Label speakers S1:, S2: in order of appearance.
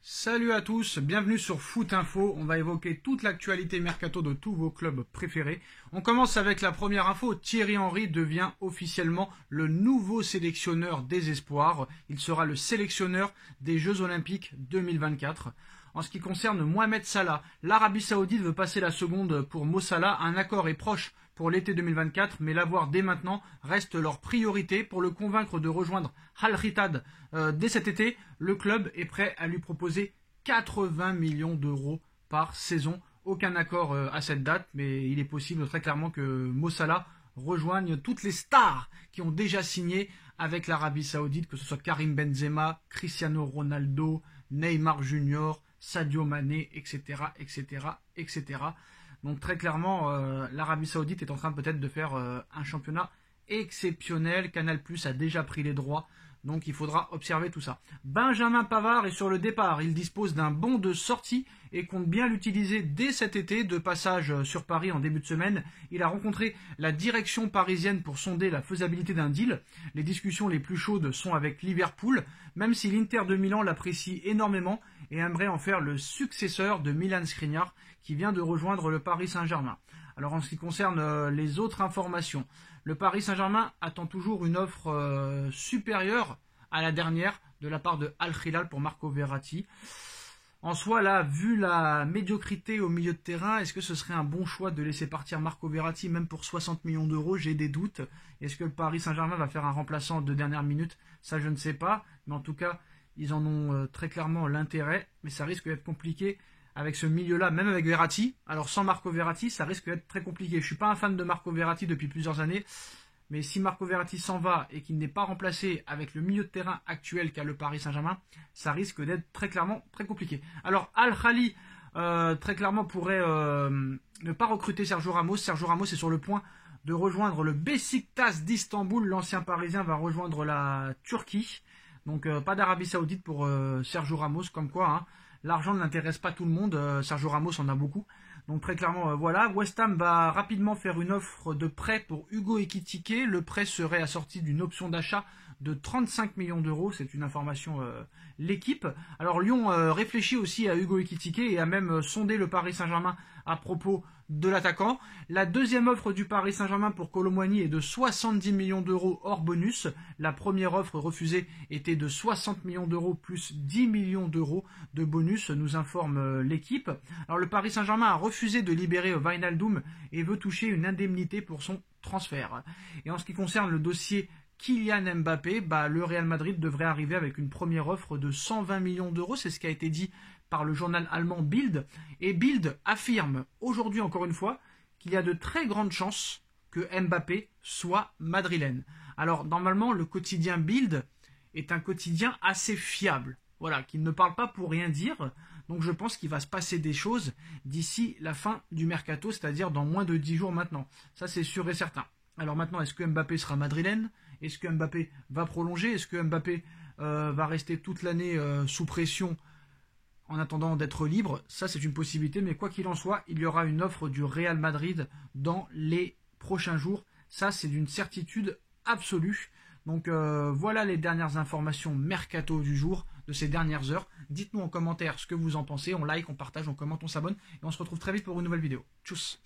S1: Salut à tous, bienvenue sur Foot Info. On va évoquer toute l'actualité mercato de tous vos clubs préférés. On commence avec la première info. Thierry Henry devient officiellement le nouveau sélectionneur des espoirs. Il sera le sélectionneur des Jeux Olympiques 2024. En ce qui concerne Mohamed Salah, l'Arabie Saoudite veut passer la seconde pour Mo Salah. Un accord est proche pour l'été 2024, mais l'avoir dès maintenant reste leur priorité. Pour le convaincre de rejoindre Al Ittihad dès cet été, le club est prêt à lui proposer 80 millions d'euros par saison. Aucun accord à cette date, mais il est possible très clairement que Mo Salah rejoigne toutes les stars qui ont déjà signé avec l'Arabie Saoudite, que ce soit Karim Benzema, Cristiano Ronaldo, Neymar Junior, Sadio Mané, etc., etc., etc. Donc très clairement, l'Arabie Saoudite est en train peut-être de faire un championnat exceptionnel. Canal+ a déjà pris les droits, donc il faudra observer tout ça. Benjamin Pavard est sur le départ. Il dispose d'un bon de sortie et compte bien l'utiliser dès cet été. De passage sur Paris en début de semaine, il a rencontré la direction parisienne pour sonder la faisabilité d'un deal. Les discussions les plus chaudes sont avec Liverpool, même si l'Inter de Milan l'apprécie énormément et aimerait en faire le successeur de Milan Skriniar, qui vient de rejoindre le Paris Saint-Germain. Alors en ce qui concerne les autres informations, le Paris Saint-Germain attend toujours une offre supérieure à la dernière de la part de Al Hilal pour Marco Verratti. En soi, là, vu la médiocrité au milieu de terrain, est-ce que ce serait un bon choix de laisser partir Marco Verratti, même pour 60 millions d'euros? J'ai des doutes. Est-ce que le Paris Saint-Germain va faire un remplaçant de dernière minute? Ça, je ne sais pas. Mais en tout cas, ils en ont très clairement l'intérêt. Mais ça risque d'être compliqué avec ce milieu-là, même avec Verratti. Alors sans Marco Verratti, ça risque d'être très compliqué. Je ne suis pas un fan de Marco Verratti depuis plusieurs années. Mais si Marco Verratti s'en va et qu'il n'est pas remplacé avec le milieu de terrain actuel qu'a le Paris Saint-Germain, ça risque d'être très clairement très compliqué. Alors Al-Khali, très clairement, pourrait ne pas recruter Sergio Ramos. Sergio Ramos est sur le point de rejoindre le Beşiktaş d'Istanbul. L'ancien Parisien va rejoindre la Turquie. Donc pas d'Arabie Saoudite pour Sergio Ramos, comme quoi hein, l'argent n'intéresse pas tout le monde. Sergio Ramos en a beaucoup. Donc très clairement, voilà. West Ham va rapidement faire une offre de prêt pour Hugo Ekitike. Le prêt serait assorti d'une option d'achat de 35 millions d'euros. C'est une information l'équipe. Alors Lyon réfléchit aussi à Hugo Ekitike et a même sondé le Paris Saint-Germain à propos de l'attaquant. La deuxième offre du Paris Saint-Germain pour Kolo Muani est de 70 millions d'euros hors bonus. La première offre refusée était de 60 millions d'euros plus 10 millions d'euros de bonus, nous informe l'équipe. Alors le Paris Saint-Germain a refusé de libérer Wijnaldum et veut toucher une indemnité pour son transfert. Et en ce qui concerne le dossier Kylian Mbappé, le Real Madrid devrait arriver avec une première offre de 120 millions d'euros, c'est ce qui a été dit par le journal allemand Bild. Et Bild affirme aujourd'hui encore une fois qu'il y a de très grandes chances que Mbappé soit madrilène. Alors normalement le quotidien Bild est un quotidien assez fiable, voilà, qui ne parle pas pour rien dire. Donc je pense qu'il va se passer des choses d'ici la fin du mercato, c'est-à-dire dans moins de 10 jours maintenant. Ça c'est sûr et certain. Alors maintenant, est-ce que Mbappé sera madrilène? Est-ce que Mbappé va prolonger? Est-ce que Mbappé va rester toute l'année sous pression en attendant d'être libre? Ça c'est une possibilité, mais quoi qu'il en soit, il y aura une offre du Real Madrid dans les prochains jours. Ça c'est d'une certitude absolue. Donc voilà les dernières informations mercato du jour, de ces dernières heures. Dites-nous en commentaire ce que vous en pensez. On like, on partage, on commente, on s'abonne. Et on se retrouve très vite pour une nouvelle vidéo. Tchuss!